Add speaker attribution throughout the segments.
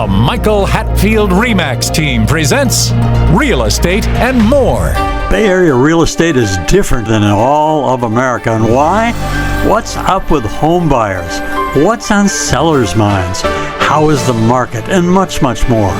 Speaker 1: The Michael Hatfield RE/MAX team presents Real Estate and More.
Speaker 2: Bay Area real estate is different than in all of America. And why? What's up with home buyers? What's on sellers' minds? How is the market? And much, much more.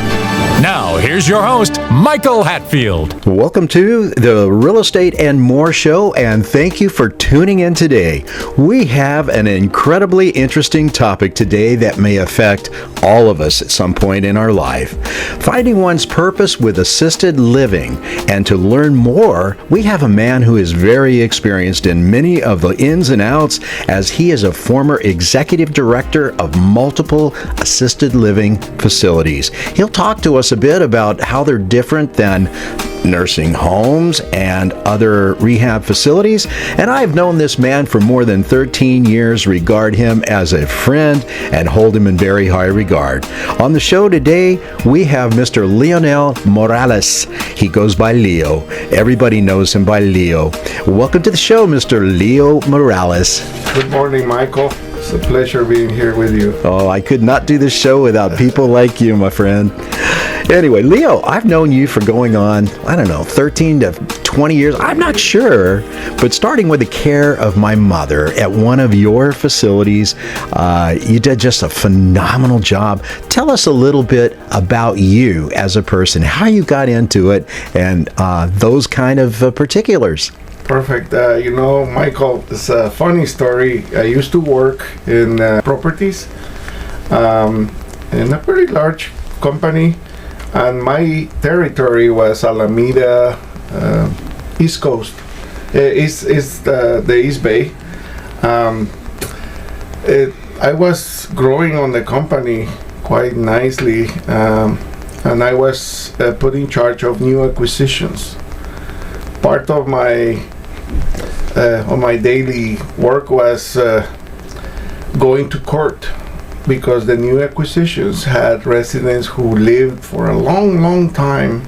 Speaker 1: Now, here's your host, Michael Hatfield.
Speaker 3: Welcome to the Real Estate and More show, and thank you for tuning in today. We have an incredibly interesting topic today that may affect all of us at some point in our life. Finding one's purpose with assisted living. And to learn more, we have a man who is very experienced in many of the ins and outs, as he is a former executive director of multiple assisted living facilities. He'll talk to us a bit about how they're different than nursing homes and other rehab facilities. And I've known this man for more than 13 years, regard him as a friend, and hold him in very high regard. On the show today, we have Mr. Leonel Morales. He goes by Leo. Everybody knows him by Leo. Welcome to the show, Mr. Leo Morales.
Speaker 4: Good morning, Michael. It's a pleasure being here with you.
Speaker 3: Oh, I could not do this show without people like you, my friend. Anyway, Leo, I've known you for going on, 13 to 20 years. I'm not sure, but starting with the care of my mother at one of your facilities, you did just a phenomenal job. Tell us a little bit about you as a person, how you got into it, and those kind of particulars.
Speaker 4: Perfect. Michael, it's a funny story. I used to work in properties in a pretty large company, and my territory was Alameda, East Coast, the East Bay. I was growing on the company quite nicely, and I was put in charge of new acquisitions. Part of my daily work was going to court, because the new acquisitions had residents who lived for a long time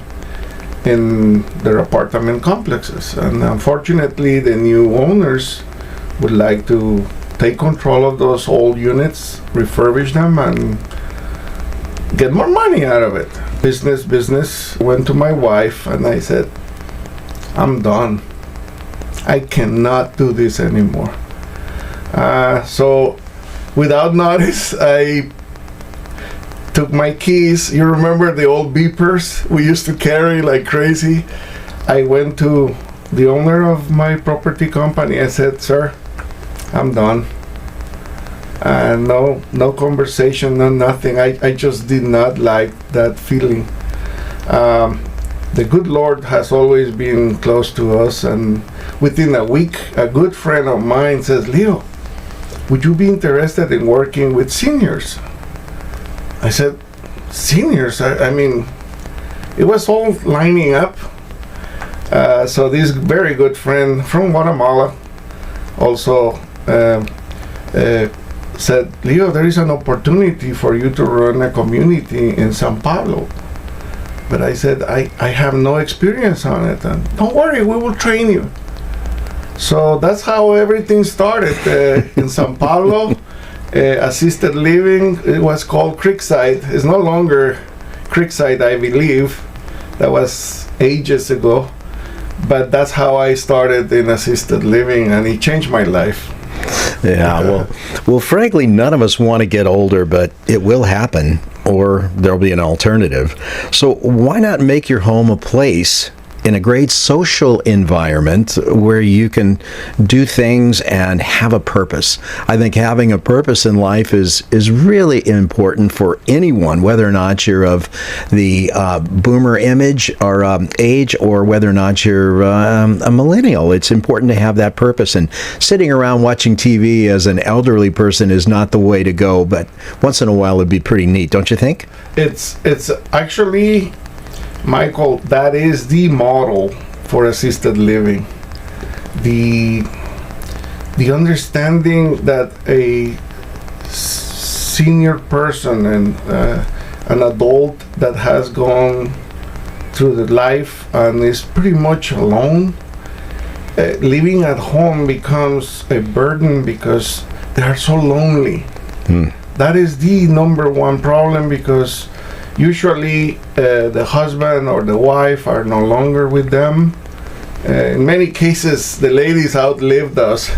Speaker 4: in their apartment complexes, and unfortunately the new owners would like to take control of those old units, refurbish them, and get more money out of it. Business. Went to my wife and I said, I'm done. I cannot do this anymore. So without notice, I took my keys. You remember the old beepers we used to carry like crazy? I went to the owner of my property company. I said, sir, I'm done. No conversation, no nothing. I just did not like that feeling. The good Lord has always been close to us, and within a week, a good friend of mine says, Leo, would you be interested in working with seniors? I said, seniors? I mean, it was all lining up. So this very good friend from Guatemala also said, Leo, there is an opportunity for you to run a community in San Pablo. But I said, I have no experience on it. And don't worry, we will train you. So that's how everything started in San Pablo. Assisted living, it was called Creekside. It's no longer Creekside, I believe. That was ages ago. But that's how I started in assisted living, and it changed my life.
Speaker 3: Yeah, well, frankly, none of us want to get older, but it will happen, or there'll be an alternative. So why not make your home a place in a great social environment where you can do things and have a purpose? I think having a purpose in life is really important for anyone, whether or not you're of the boomer image or age, or whether or not you're a millennial. It's important to have that purpose, and sitting around watching TV as an elderly person is not the way to go, but once in a while it'd be pretty neat, don't you think?
Speaker 4: It's actually, Michael, that is the model for assisted living. The understanding that a senior person and an adult that has gone through the life and is pretty much alone, living at home becomes a burden because they are so lonely. That is the number one problem, because Usually, the husband or the wife are no longer with them. In many cases, the ladies outlived us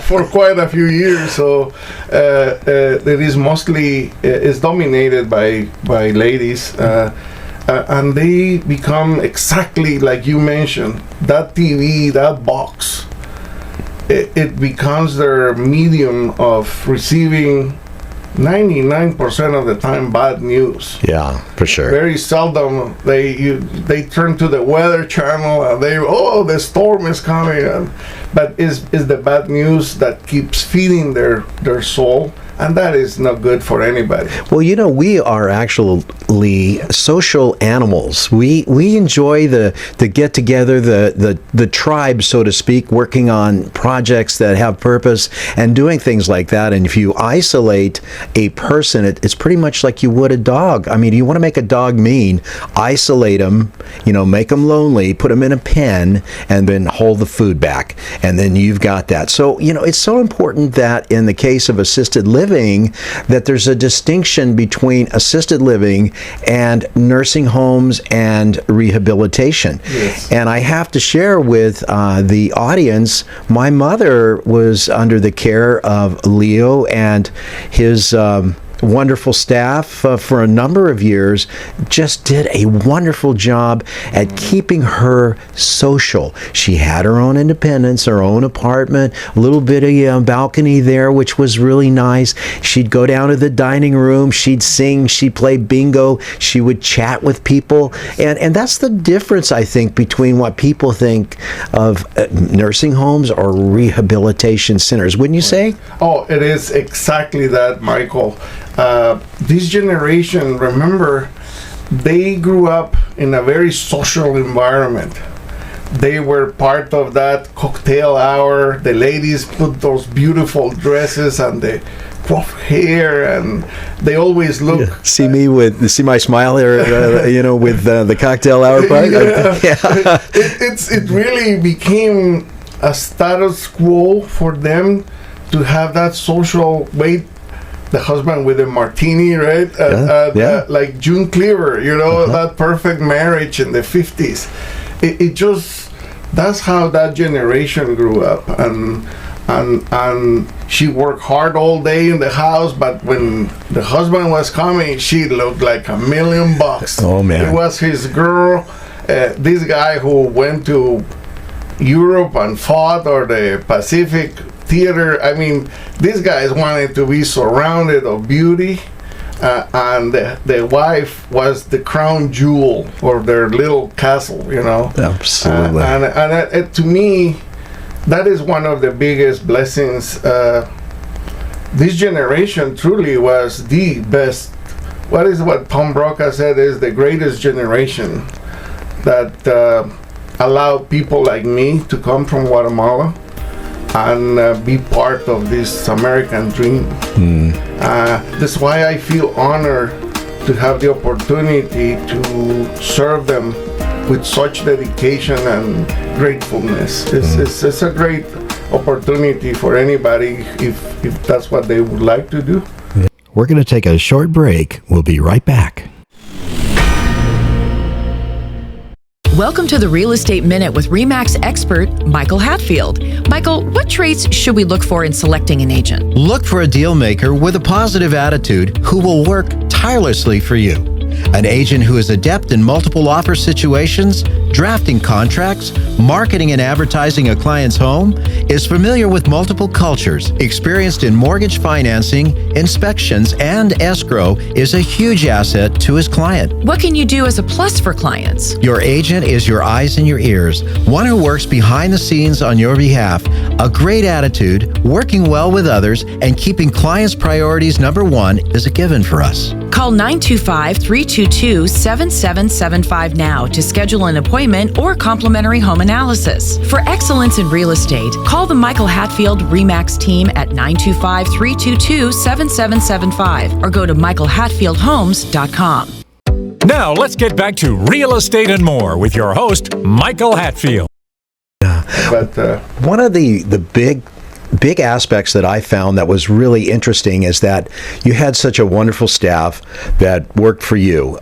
Speaker 4: for quite a few years. So it is mostly is dominated by ladies, and they become exactly like you mentioned. That TV, that box, it becomes their medium of receiving 99% of the time bad news.
Speaker 3: Yeah, for sure.
Speaker 4: Very seldom they turn to the weather channel and the storm is coming, but is the bad news that keeps feeding their soul, and that is not good for anybody.
Speaker 3: Well, we are actually social animals. We enjoy the get together, the tribe, so to speak, working on projects that have purpose and doing things like that. And if you isolate a person, it's pretty much like you would a dog. I mean, you want to make a dog mean, isolate them, make them lonely, put them in a pen, and then hold the food back, and then you've got that. So it's so important that in the case of assisted living, that there's a distinction between assisted living and nursing homes and rehabilitation.
Speaker 4: Yes.
Speaker 3: And I have to share with the audience, my mother was under the care of Leo and his wonderful staff for a number of years. Just did a wonderful job at keeping her social. She had her own independence, her own apartment, a little bit of balcony there, which was really nice. She'd go down to the dining room, she'd sing, she'd play bingo, she would chat with people, and that's the difference, I think, between what people think of nursing homes or rehabilitation centers, wouldn't you say?
Speaker 4: Oh, it is exactly that, Michael. This generation, remember, they grew up in a very social environment. They were part of that cocktail hour. The ladies put those beautiful dresses and the coiffed hair, and they always look.
Speaker 3: Yeah. See my smile here, with the cocktail hour part.
Speaker 4: Yeah. It really became a status quo for them to have that social weight. The husband with a martini, right? Like June Cleaver, that perfect marriage in the 50s. It just, that's how that generation grew up. And she worked hard all day in the house, but when the husband was coming, she looked like $1,000,000.
Speaker 3: Oh, man.
Speaker 4: It was his girl. This guy who went to Europe and fought, or the Pacific Theater. I mean, these guys wanted to be surrounded of beauty, and the wife was the crown jewel or their little castle,
Speaker 3: Absolutely.
Speaker 4: And to me, that is one of the biggest blessings. This generation truly was the best. What Tom Brokaw said is the greatest generation that allowed people like me to come from Guatemala and be part of this American dream. That's why I feel honored to have the opportunity to serve them with such dedication and gratefulness. It's a great opportunity for anybody if that's what they would like to do.
Speaker 3: We're going to take a short break. We'll be right back.
Speaker 5: Welcome to the Real Estate Minute with RE/MAX expert Michael Hatfield. Michael, what traits should we look for in selecting an agent?
Speaker 6: Look for a deal maker with a positive attitude who will work tirelessly for you. An agent who is adept in multiple offer situations, drafting contracts, marketing and advertising a client's home, is familiar with multiple cultures, experienced in mortgage financing, inspections, and escrow, is a huge asset to his client.
Speaker 5: What can you do as a plus for clients?
Speaker 6: Your agent is your eyes and your ears, one who works behind the scenes on your behalf. A great attitude, working well with others, and keeping clients' priorities number one is a given for us.
Speaker 5: Call 925-322-7775 now to schedule an appointment or complimentary home analysis. For excellence in real estate, call the Michael Hatfield RE/MAX team at 925-322-7775 or go to michaelhatfieldhomes.com.
Speaker 1: Now let's get back to Real Estate and More with your host, Michael Hatfield.
Speaker 4: But
Speaker 3: One of the big big aspects that I found that was really interesting is that you had such a wonderful staff that worked for you.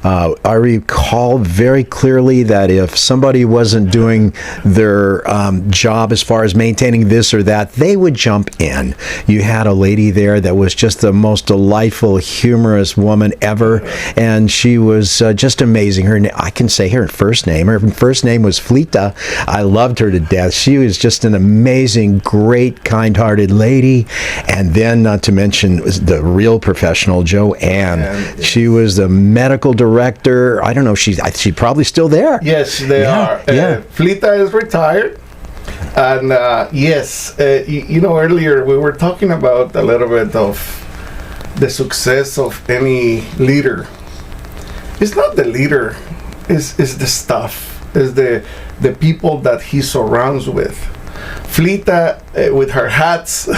Speaker 3: I recall very clearly that if somebody wasn't doing their job as far as maintaining this or that, they would jump in. You had a lady there that was just the most delightful, humorous woman ever, and she was just amazing. I can say her first name. Her first name was Flita. I loved her to death. She was just an amazing, great, kind-hearted lady. And then, not to mention, the real professional, Joanne. She was the medical director. I don't know. She's probably still there.
Speaker 4: Yes, they are. Flita is retired, and yes, earlier we were talking about a little bit of the success of any leader. It's not the leader; it's the staff. It's the people that he surrounds with. Flita with her hats.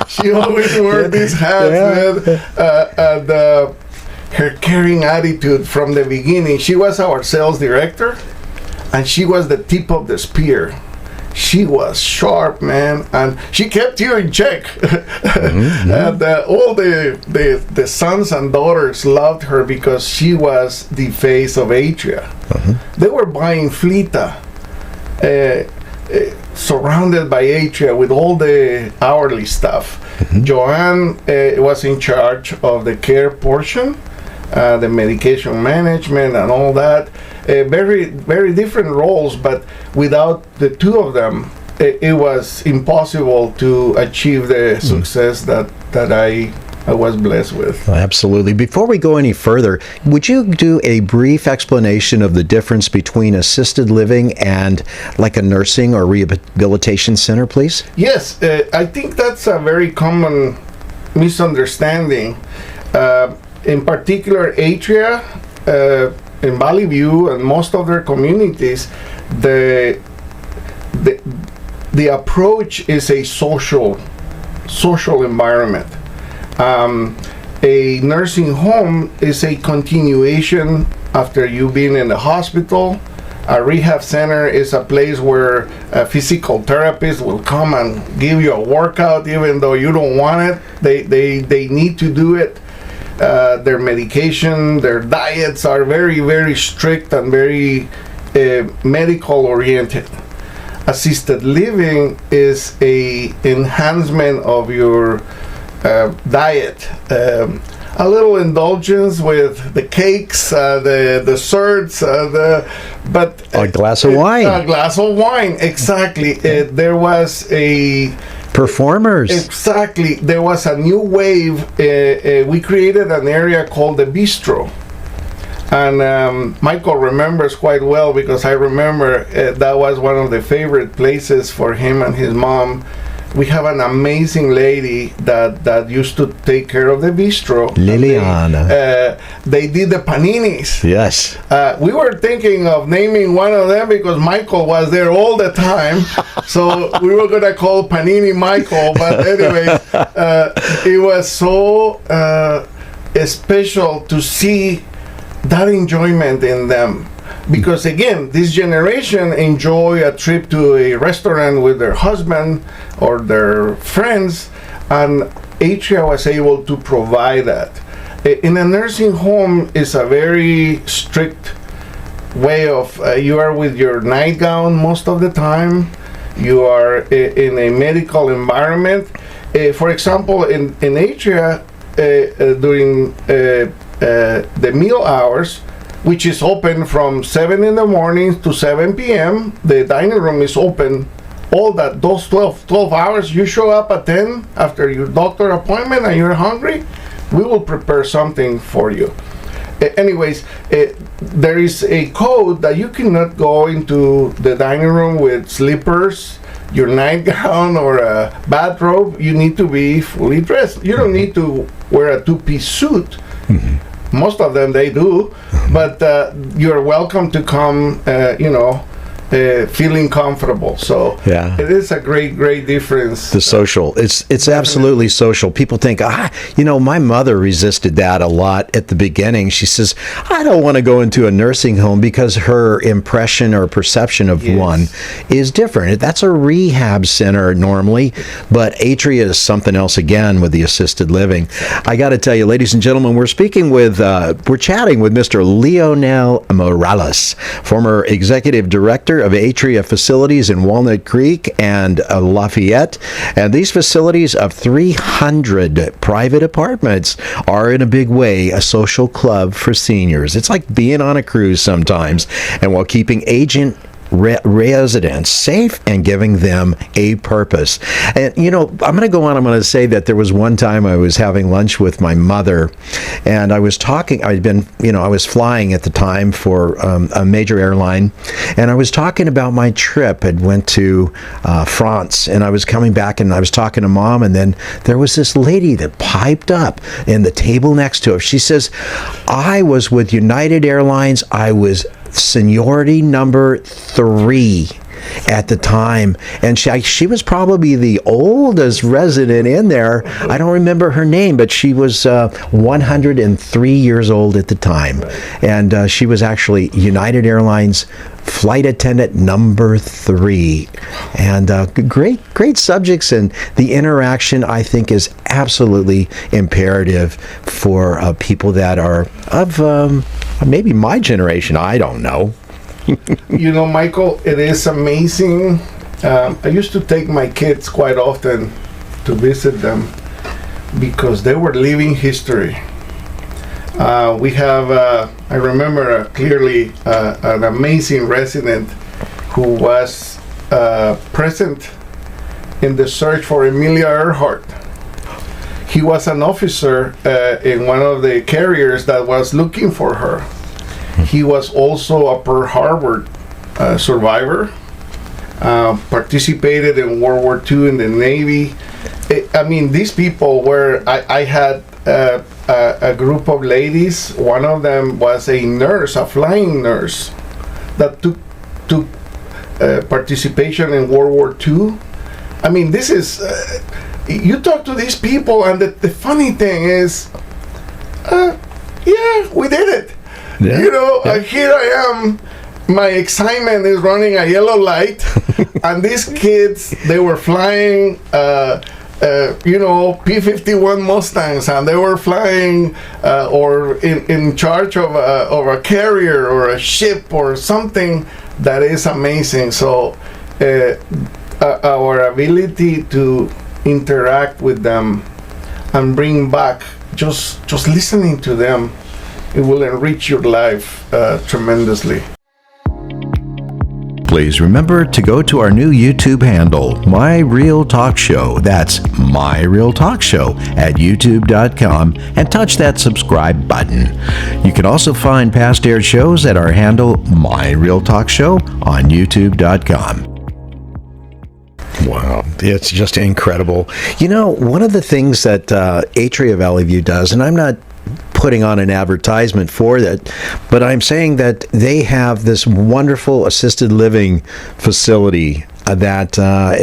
Speaker 4: She always wore these hats, and her caring attitude from the beginning. She was our sales director, and she was the tip of the spear. She was sharp, man, and she kept you in check. And all the sons and daughters loved her because she was the face of Atria. They were buying Flita, surrounded by Atria with all the hourly stuff. Joanne was in charge of the care portion, the medication management and all that. Very, very different roles, but without the two of them, it was impossible to achieve the success that I was blessed with.
Speaker 3: Absolutely. Before we go any further, would you do a brief explanation of the difference between assisted living and like a nursing or rehabilitation center, please?
Speaker 4: Yes, I think that's a very common misunderstanding. In particular, Atria, in Valley View and most of their communities, the approach is a social environment. A nursing home is a continuation after you've been in the hospital. A rehab center is a place where a physical therapist will come and give you a workout even though you don't want it. They need to do it. Their medication, their diets are very, very strict and very medical oriented. Assisted living is a enhancement of your diet. A little indulgence with the cakes, the desserts, but
Speaker 3: a glass of wine.
Speaker 4: A glass of wine, exactly. There was a
Speaker 3: performers.
Speaker 4: Exactly. There was a new wave. We created an area called the Bistro. And Michael remembers quite well because I remember that was one of the favorite places for him and his mom. We have an amazing lady that used to take care of the bistro.
Speaker 3: Liliana.
Speaker 4: They did the paninis.
Speaker 3: Yes.
Speaker 4: We were thinking of naming one of them because Michael was there all the time. So we were going to call Panini Michael. But anyway, it was so special to see that enjoyment in them. Because again, this generation enjoy a trip to a restaurant with their husband or their friends, and Atria was able to provide that. In a nursing home is a very strict way of, you are with your nightgown most of the time, you are in a medical environment. For example, in Atria, during the meal hours, which is open from 7 in the morning to 7 p.m. The dining room is open all those 12 hours. You show up at 10 after your doctor appointment and you're hungry, we will prepare something for you. Anyways, there is a code that you cannot go into the dining room with slippers, your nightgown, or a bathrobe. You need to be fully dressed. You don't need to wear a two-piece suit. Most of them they do, but you're welcome to come, feeling comfortable. So
Speaker 3: Yeah.
Speaker 4: it is a great difference.
Speaker 3: The social, it's absolutely social. People think, my mother resisted that a lot at the beginning. She says, I don't want to go into a nursing home because her impression or perception of one is different. That's a rehab center normally, but Atria is something else again with the assisted living. I got to tell you, ladies and gentlemen, we're chatting with Mr. Leonel Morales, former executive director of Atria Facilities in Walnut Creek and Lafayette. And these facilities of 300 private apartments are in a big way a social club for seniors. It's like being on a cruise sometimes, and while keeping aging residents safe and giving them a purpose. And I'm going to go on. I'm going to say that there was one time I was having lunch with my mother, and I was talking. I was flying at the time for a major airline, and I was talking about my trip. I went to France, and I was coming back, and I was talking to Mom, and then there was this lady that piped up in the table next to her. She says, I was with United Airlines. I was seniority number 3 at the time, and she was probably the oldest resident in there. I don't remember her name, but she was 103 years old at the time, and she was actually United Airlines flight attendant number 3. And great subjects, and the interaction, I think, is absolutely imperative for people that are of maybe my generation. I don't know.
Speaker 4: Michael, it is amazing. I used to take my kids quite often to visit them because they were living history. We have, I remember clearly, an amazing resident who was present in the search for Amelia Earhart. He was an officer in one of the carriers that was looking for her. He was also a Pearl Harbor survivor, participated in World War II in the Navy. These people were, I had a group of ladies. One of them was a nurse, a flying nurse, that took participation in World War II. This is, you talk to these people, and the funny thing is, we did it.
Speaker 3: Yeah.
Speaker 4: Here I am. My excitement is running a yellow light, and these kids, they were flying, P-51 Mustangs, and they were flying or in charge of a carrier or a ship or something that is amazing. So our ability to interact with them and bring back just listening to them, it will enrich your life tremendously.
Speaker 3: Please remember to go to our new YouTube handle, My Real Talk Show. That's My Real Talk Show at youtube.com, and touch that subscribe button. You can also find past aired shows at our handle, My Real Talk Show, on youtube.com. Wow, it's just incredible. One of the things that Atria Valley View does, and I'm not putting on an advertisement for that, but I'm saying that they have this wonderful assisted living facility that,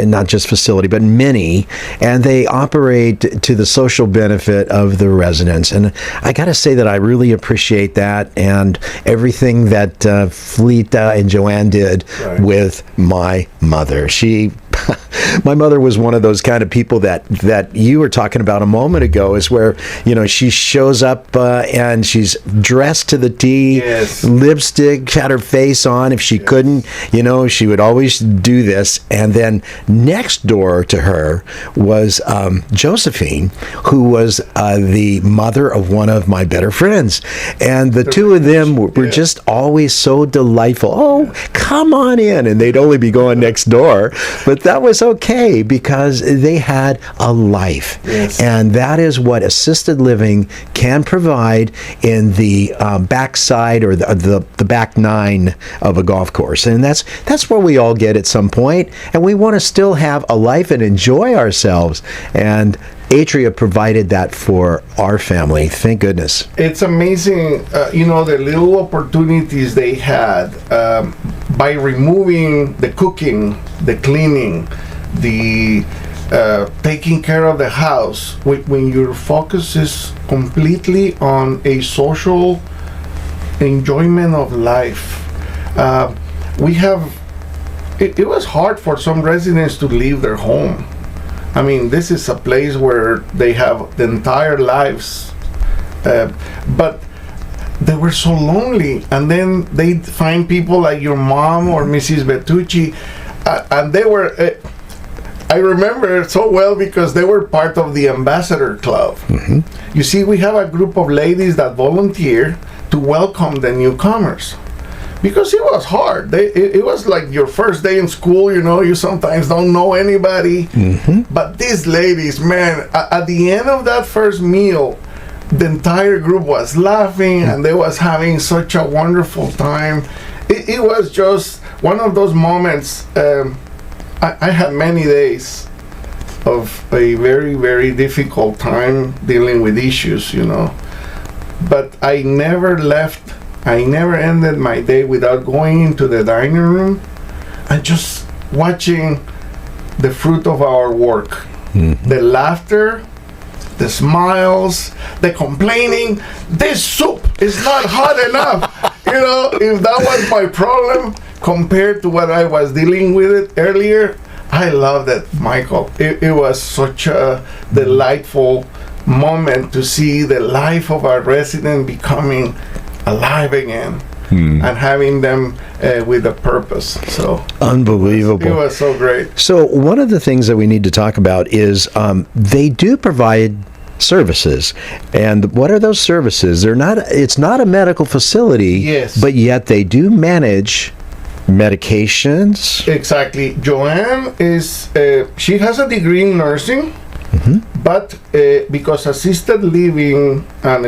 Speaker 3: not just facility, but many, and they operate to the social benefit of the residents. And I got to say that I really appreciate that, and everything that Fleeta and Joanne did with my mother. My mother was one of those kind of people that you were talking about a moment ago, is where, she shows up and she's dressed to the T, lipstick, had her face on. If she couldn't, she would always do this. And then next door to her was Josephine, who was the mother of one of my better friends. And the two of them were just always so delightful. Oh, come on in. And they'd only be going next door. But that was okay, because they had a life. And that is what assisted living can provide in the backside, or the back 9 of a golf course. And that's where we all get at some point, and we want to still have a life and enjoy ourselves. And Atria provided that for our family. Thank goodness.
Speaker 4: It's amazing, the little opportunities they had by removing the cooking, the cleaning, the taking care of the house. When your focus is completely on a social enjoyment of life. It was hard for some residents to leave their home. I mean, this is a place where they have the entire lives, but they were so lonely. And then they'd find people like your mom or Mrs. Bertucci, and they were, I remember so well because they were part of the Ambassador Club. You see, we have a group of ladies that volunteer to welcome the newcomers. Because it was hard. It was like your first day in school, you sometimes don't know anybody. But these ladies, man, at the end of that first meal, the entire group was laughing and they was having such a wonderful time. It was just one of those moments. I had many days of a very, very difficult time dealing with issues, But I never ended my day without going into the dining room and just watching the fruit of our work. The laughter, the smiles, the complaining. This soup is not hot enough. If that was my problem compared to what I was dealing with it earlier, I loved it, Michael. It was such a delightful moment to see the life of our resident becoming alive again and having them with a purpose. So
Speaker 3: unbelievable.
Speaker 4: It was so great.
Speaker 3: So one of the things that we need to talk about is they do provide services. And what are those services? It's not a medical facility,
Speaker 4: yes,
Speaker 3: but yet they do manage medications.
Speaker 4: Exactly. Joanne she has a degree in nursing. But because assisted living and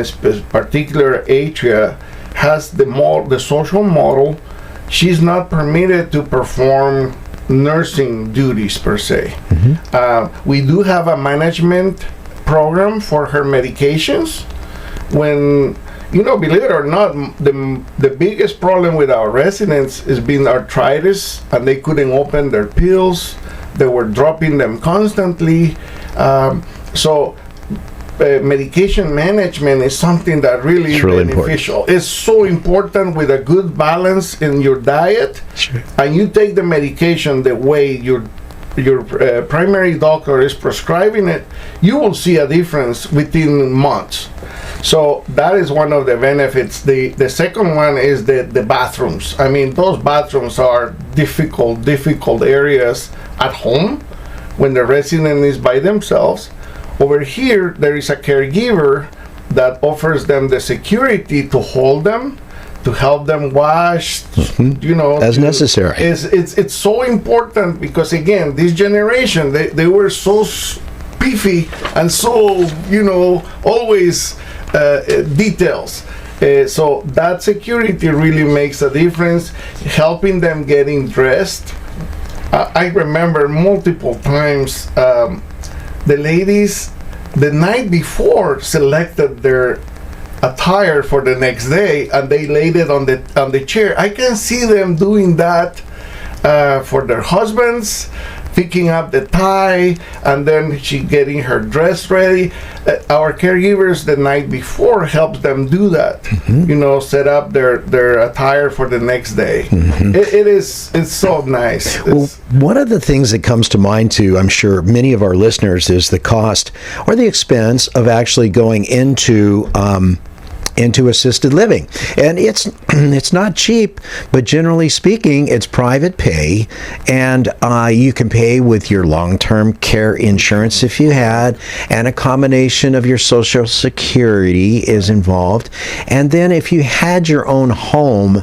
Speaker 4: particular Atria has the social model, she's not permitted to perform nursing duties per se. We do have a management program for her medications. When believe it or not, the biggest problem with our residents has been arthritis, and they couldn't open their pills. They were dropping them constantly. So medication management is something that really is beneficial. Important. It's so important with a good balance in your diet. Sure. And you take the medication the way your primary doctor is prescribing it, you will see a difference within months. So that is one of the benefits. The second one is the bathrooms. I mean, those bathrooms are difficult areas at home when the resident is by themselves. Over here, there is a caregiver that offers them the security to hold them, to help them wash,
Speaker 3: as necessary.
Speaker 4: It's so important because, again, this generation, they were so beefy and so, always details. So that security really makes a difference, helping them getting dressed. I remember multiple times the ladies the night before selected their attire for the next day, and they laid it on the chair. I can see them doing that for their husbands, picking up the tie, and then she getting her dress ready. Our caregivers the night before helps them do that. Set up their attire for the next day. It's so nice.
Speaker 3: Well, one of the things that comes to mind too, I'm sure many of our listeners, is the cost or the expense of actually going into assisted living. And it's not cheap, but generally speaking, it's private pay, and you can pay with your long-term care insurance if you had, and a combination of your Social Security is involved. And then if you had your own home,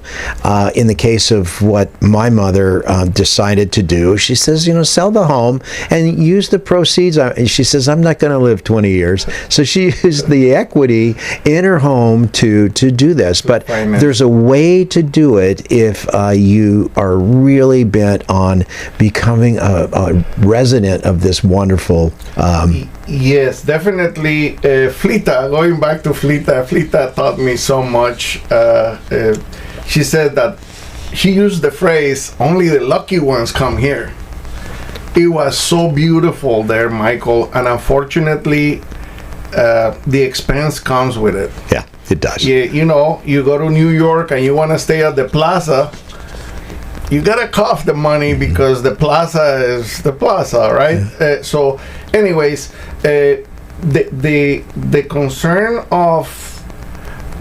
Speaker 3: in the case of what my mother decided to do, she says, sell the home and use the proceeds. She says, I'm not going to live 20 years. So she used the equity in her home home to do this. But
Speaker 4: finance.
Speaker 3: there's a way to do it if you are really bent on becoming a resident of this wonderful.
Speaker 4: Yes, definitely. Flita, going back to Flita taught me so much. She said that she used the phrase, only the lucky ones come here. It was so beautiful there, Michael, and unfortunately, the expense comes with it.
Speaker 3: Yeah, it does.
Speaker 4: You know, you go to New York and you want to stay at the plaza, you gotta cough the money because the plaza is the plaza, right? So, anyways, the concern of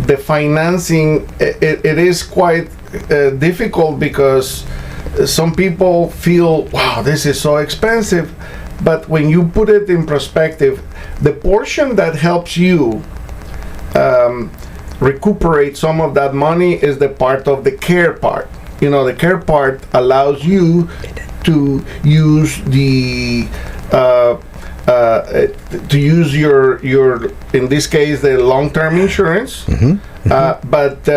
Speaker 4: the financing, it is quite difficult because some people feel, wow, this is so expensive. But when you put it in perspective, the portion that helps you recuperate some of that money is the part of the care part. You know, the care part allows you to use your in this case the long-term insurance. But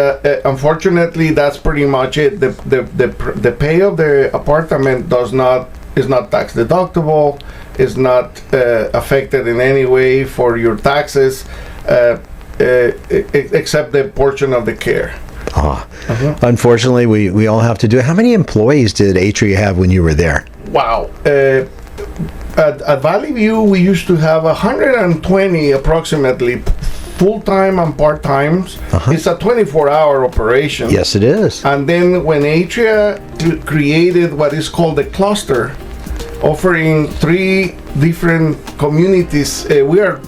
Speaker 4: unfortunately, that's pretty much it. The pay of the apartment is not tax deductible, is not affected in any way for your taxes, except the portion of the care.
Speaker 3: Unfortunately, we all have to do it. How many employees did Atria have when you were there?
Speaker 4: Wow. At Valley View, we used to have 120 approximately, full-time and part-times. It's a 24-hour operation.
Speaker 3: Yes, it is.
Speaker 4: And then when Atria created what is called the cluster, offering 3 different communities, they were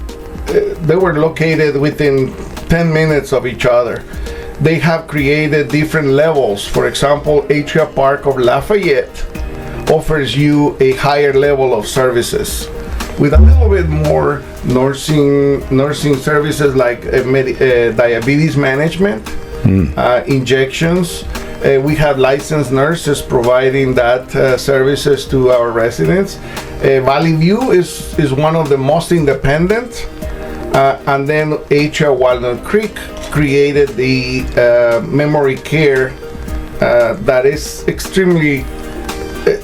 Speaker 4: located within 10 minutes of each other. They have created different levels. For example, Atria Park of Lafayette offers you a higher level of services with a little bit more nursing services like diabetes management, injections. We have licensed nurses providing that services to our residents. Valley View is one of the most independent. And then Atria Walnut Creek created the memory care that is extremely.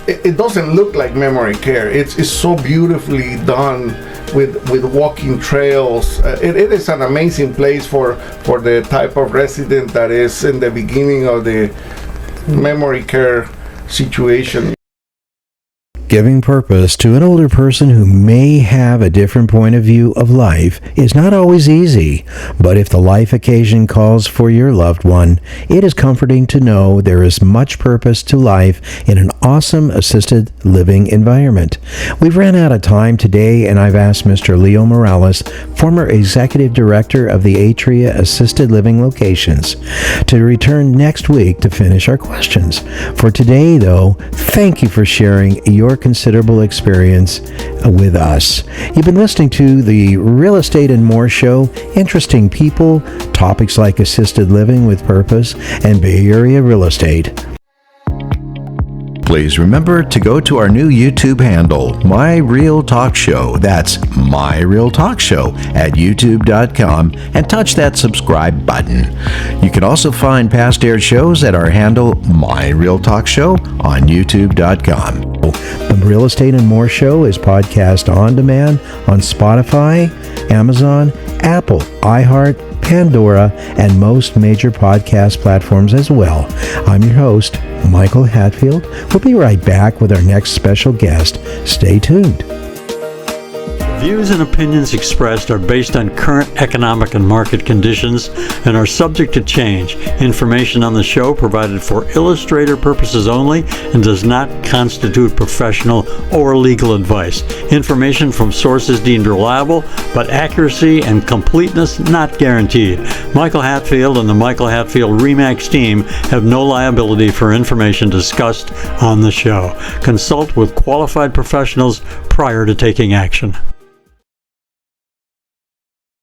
Speaker 4: It doesn't look like memory care. It's so beautifully done with walking trails. It is an amazing place for the type of resident that is in the beginning of the memory care situation.
Speaker 6: Giving purpose to an older person who may have a different point of view of life is not always easy, but if the life occasion calls for your loved one, it is comforting to know there is much purpose to life in an awesome assisted living environment. We've ran out of time today, and I've asked Mr. Leo Morales, former executive director of the Atria Assisted Living Locations, to return next week to finish our questions. For today, though, thank you for sharing your considerable experience with us. You've been listening to the Real Estate and More Show. Interesting people, topics like assisted living with purpose, and Bay Area real estate. Please remember to go to our new YouTube handle, My Real Talk Show. That's My Real Talk Show at youtube.com, and touch that subscribe button. You can also find past aired shows at our handle, My Real Talk Show, on youtube.com. The Real Estate and More Show is podcast on demand on Spotify, Amazon, Apple, iHeart, Pandora, and most major podcast platforms as well. I'm your host, Michael Hatfield. We'll be right back with our next special guest. Stay tuned.
Speaker 2: Views and opinions expressed are based on current economic and market conditions and are subject to change. Information on the show provided for illustrator purposes only and does not constitute professional or legal advice. Information from sources deemed reliable, but accuracy and completeness not guaranteed. Michael Hatfield and the Michael Hatfield RE/MAX team have no liability for information discussed on the show. Consult with qualified professionals prior to taking action.